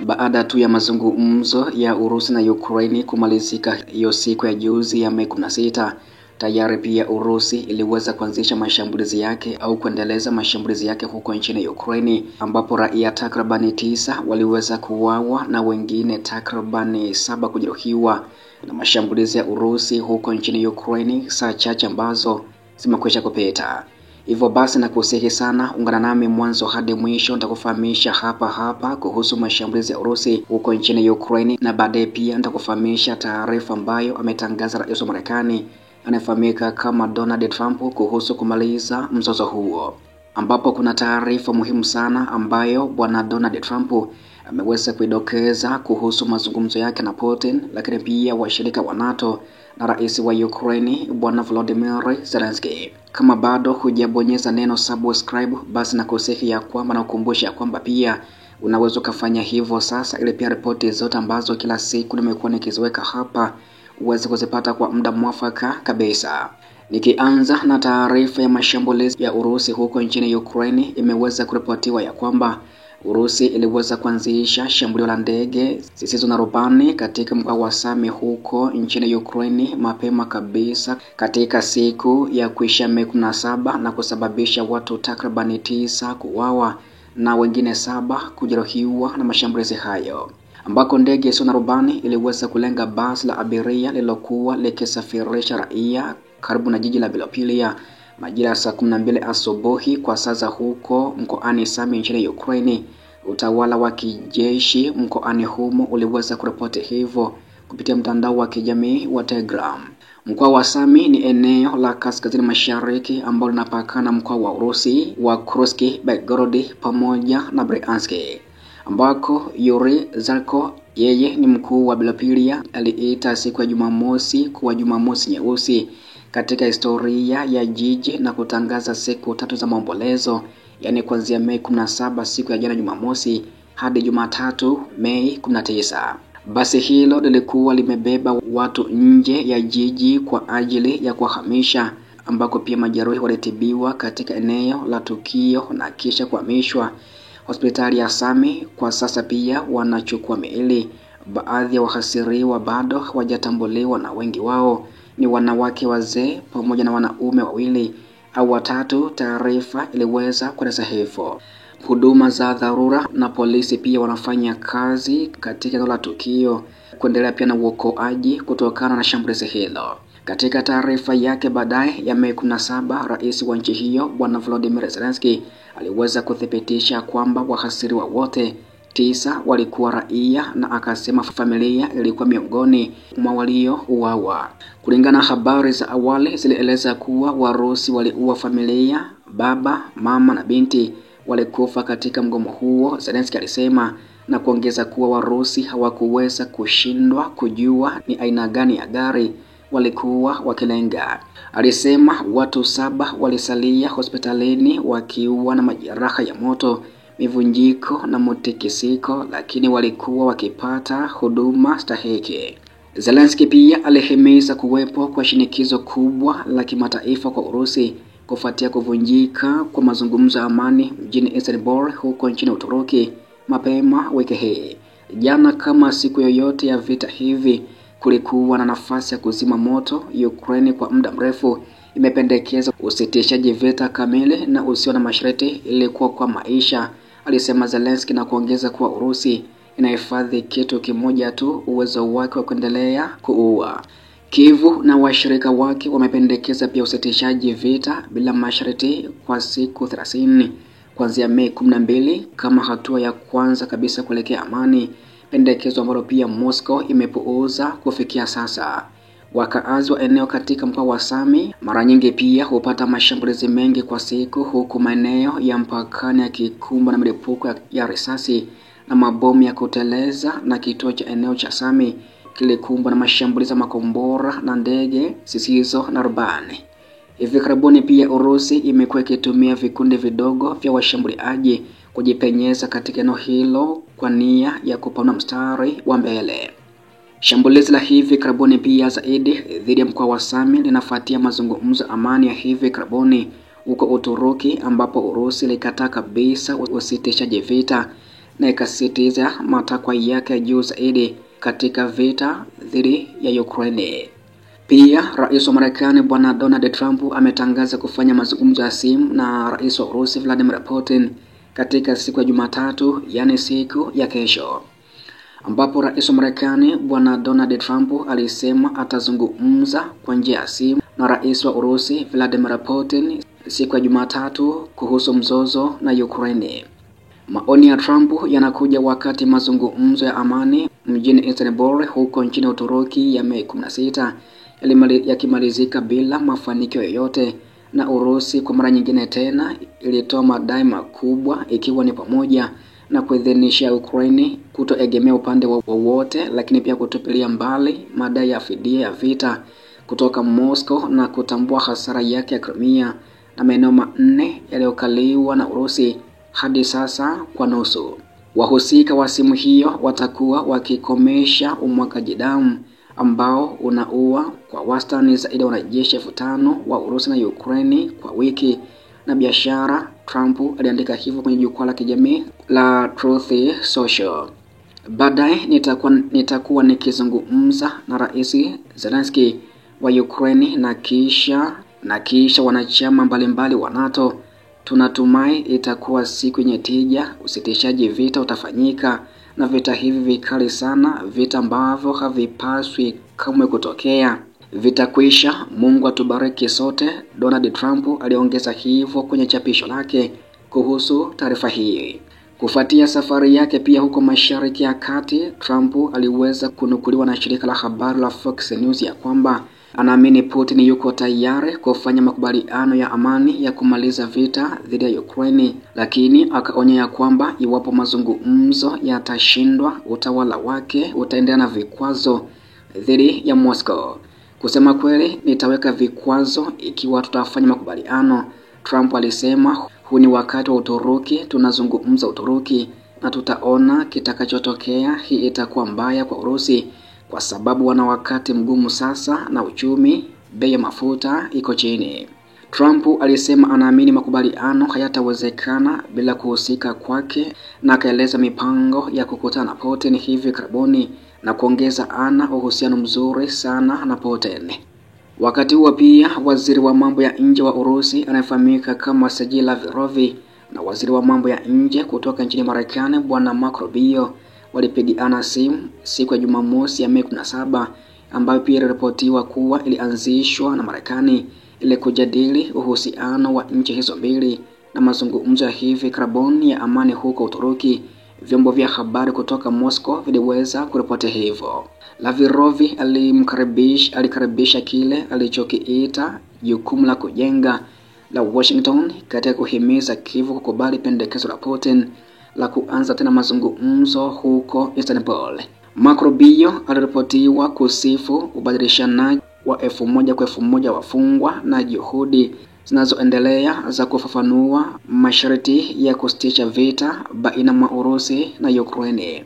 Baada tu ya mazungumzo ya Urusi na Ukraine kumalizika hiyo siku ya juzi ya Mei 16, tayari pia Urusi iliweza kuanzisha mashambulizi yake au kuendeleza mashambulizi yake huko nchini Ukraine, ambapo raia takribani 9 waliweza kuuawa na wengine takribani 7 kujeruhiwa na mashambulizi ya Urusi huko nchini Ukraine saa chache ambazo zimekwisha kupita. Hivyo basi nakusihi sana ungana nami mwanzo hadi mwisho, nitakufahamisha hapa kuhusu mashambulizi ya Urusi huko nchini Ukraine, na baadaye pia nitakufahamisha taarifa ambayo ametangaza rais wa Marekani anayefahamika kama Donald Trump kuhusu kumaliza mzozo huo, ambapo kuna taarifa muhimu sana ambayo bwana Donald Trump ameweza kuidokeza kuhusu mazungumzo yake na Putin, lakini pia washirika wa NATO na rais wa Ukraine bwana Volodymyr Zelensky. Kama bado hujabonyeza neno subscribe, basi nakusihi ya kwamba na ukumbusha ya kwamba pia unaweza kufanya hivyo sasa, ili pia ripoti zote ambazo kila siku nimekuwa nikiziweka hapa uweze kuzipata kwa muda mwafaka kabisa. Nikianza na taarifa ya mashambulizi ya Urusi huko nchini Ukraine, imeweza kuripotiwa ya kwamba Urusi iliweza kuanzisha shambulio la ndege zisizo na rubani katika mkoa wa Sami huko nchini Ukraine mapema kabisa katika siku ya kuisha Mei 17 na kusababisha watu takribani 9 kuuawa na wengine 7 kujeruhiwa na mashambulizi hayo, ambako ndege isiyo na rubani iliweza kulenga basi la abiria lilokuwa likisafirisha raia karibu na jiji la Bilopilia majira ya saa 12 asubuhi kwa saa za huko mkoani Sami nchini Ukraine. Utawala wa kijeshi mkoani humo uliweza kuripoti hivyo kupitia mtandao wa kijamii wa Telegram. Mkoa wa Sami ni eneo la kaskazini mashariki ambalo linapakana mkoa wa Urusi wa Kursk, Belgorod pamoja na Bryansk, ambako Yuri Zalko, yeye ni mkuu wa Bilopilia, aliita siku ya Jumamosi kuwa Jumamosi nyeusi katika historia ya jiji na kutangaza siku 3 za maombolezo, yani kuanzia Mei 17 siku ya jana Jumamosi hadi Jumatatu Mei 19. Basi hilo lilikuwa limebeba watu nje ya jiji kwa ajili ya kuhamisha, ambako pia majeruhi walitibiwa katika eneo la tukio na kisha kuhamishwa hospitali ya Sami. Kwa sasa pia wanachukua miili. Baadhi ya wahasiriwa bado hawajatambuliwa na wengi wao ni wanawake wazee pamoja na wanaume 2 au 3, taarifa iliweza kueleza hivyo. Huduma za dharura na polisi pia wanafanya kazi katika eneo la tukio kuendelea pia na uokoaji kutokana na shambulizi hilo. Katika taarifa yake baadaye ya Mei 17, rais wa nchi hiyo bwana Volodymyr Zelensky aliweza kuthibitisha kwamba wahasiriwa wote 9 walikuwa raia, na akasema familia ilikuwa miongoni mwa waliouawa. Kulingana na habari za awali zilieleza kuwa Warusi waliua familia, baba, mama na binti walikufa katika mgomo huo, Zelensky alisema, na kuongeza kuwa Warusi hawakuweza kushindwa kujua ni aina gani ya gari walikuwa wakilenga. Alisema watu 7 walisalia hospitalini wakiwa na majeraha ya moto, mivunjiko na mtikisiko, lakini walikuwa wakipata huduma stahiki. Zelensky pia alihimiza kuwepo kwa shinikizo kubwa la kimataifa kwa Urusi kufuatia kuvunjika kwa mazungumzo ya amani mjini Istanbul huko nchini Uturuki mapema wiki hii. Jana, kama siku yoyote ya vita hivi kulikuwa na nafasi ya kuzima moto, Ukraine kwa muda mrefu imependekeza usitishaji vita kamili na usio na masharti ili kwa maisha, alisema Zelensky, na kuongeza kuwa Urusi inahifadhi kitu kimoja tu, uwezo wake wa kuendelea kuua. Kiev na washirika wake wamependekeza pia usitishaji vita bila masharti kwa siku 30 kuanzia Mei 12 kama hatua ya kwanza kabisa kuelekea amani, pendekezo ambalo pia Moscow imepuuza kufikia sasa. Wakaazi wa eneo katika mkoa wa Sami mara nyingi pia hupata mashambulizi mengi kwa siku, huku maeneo ya mpakani yakikumbwa na milipuko ya risasi na mabomu ya kuteleza, na kituo cha eneo cha Sami kilikumbwa na mashambulizi ya makombora na ndege zisizo na rubani. Hivi karibuni pia Urusi imekuwa ikitumia vikundi vidogo vya washambuliaji kujipenyeza katika eneo hilo kwa nia ya kupana mstari wa mbele. Shambulizi la hivi karibuni pia zaidi dhidi ya mkoa wa Sami linafuatia mazungumzo amani ya hivi karibuni huko Uturuki, ambapo Urusi ilikataa kabisa usitishaji vita na ikasisitiza matakwa yake juu zaidi katika vita dhidi ya Ukraine. Pia rais wa Marekani bwana Donald Trump ametangaza kufanya mazungumzo ya simu na rais wa Urusi Vladimir Putin katika siku ya Jumatatu, yani siku ya kesho, ambapo rais wa Marekani bwana Donald Trump alisema atazungumza kwa njia ya simu na rais wa Urusi Vladimir Putin siku ya Jumatatu kuhusu mzozo na Ukraine. Maoni ya Trump yanakuja wakati mazungumzo ya amani mjini Istanbul huko nchini Uturuki ya Mei 16 yakimalizika bila mafanikio yoyote, na Urusi kwa mara nyingine tena ilitoa madai makubwa, ikiwa ni pamoja na kuidhinisha Ukraine kutoegemea upande wowote, lakini pia kutupilia mbali madai ya fidia ya vita kutoka Moscow na kutambua hasara yake ya Crimea na maeneo manne yaliyokaliwa na Urusi hadi sasa kwa nusu. Wahusika wa simu hiyo watakuwa wakikomesha umwagaji damu ambao unaua kwa wastani zaidi ya wanajeshi 5,000 wa Urusi na Ukraine kwa wiki na biashara. Trump aliandika hivyo kwenye jukwaa la kijamii la Truth Social. Baadaye nitakuwa nikizungumza na Rais Zelensky wa Ukraine na kisha wanachama mbalimbali wa NATO. Tunatumai itakuwa siku yenye tija. Usitishaji vita utafanyika, na vita hivi vikali sana, vita ambavyo havipaswi kamwe kutokea, vitakwisha. Mungu atubariki sote. Donald Trump aliongeza hivyo kwenye chapisho lake kuhusu taarifa hii. Kufuatia safari yake pia huko Mashariki ya Kati, Trump aliweza kunukuliwa na shirika la habari la Fox News ya kwamba anaamini Putin yuko tayari kufanya makubaliano ya amani ya kumaliza vita dhidi ya Ukraine, lakini akaonya ya kwamba iwapo mazungumzo yatashindwa, utawala wake utaendelea na vikwazo dhidi ya Moscow. Kusema kweli, nitaweka vikwazo ikiwa tutafanya makubaliano, Trump alisema. Huu ni wakati wa Uturuki, tunazungumza Uturuki na tutaona kitakachotokea. Hii itakuwa mbaya kwa Urusi kwa sababu wana wakati mgumu sasa na uchumi, bei ya mafuta iko chini. Trump alisema anaamini makubaliano hayatawezekana bila kuhusika kwake, na akaeleza mipango ya kukutana na Putin hivi karibuni na kuongeza ana uhusiano mzuri sana na Putin. Wakati huo pia waziri wa mambo ya nje wa Urusi anayefahamika kama Sergei Lavrov na waziri wa mambo ya nje kutoka nchini Marekani bwana Marco Rubio walipigiana simu siku ya Jumamosi ya Mei 17, ambayo pia iliripotiwa kuwa ilianzishwa na Marekani ili kujadili uhusiano wa nchi hizo mbili na mazungumzo ya hivi karibuni ya amani huko Uturuki. Vyombo vya habari kutoka Moscow viliweza kuripoti hivyo. Lavrov alikaribisha kile alichokiita jukumu la kujenga la Washington katika kuhimiza Kyiv kukubali pendekezo la Putin la kuanza tena mazungumzo huko Istanbul. Marco Rubio aliripotiwa kusifu ubadilishanaji wa 1,000 kwa 1,000 wafungwa na juhudi zinazoendelea za kufafanua masharti ya kusitisha vita baina mwa Urusi na Ukraine.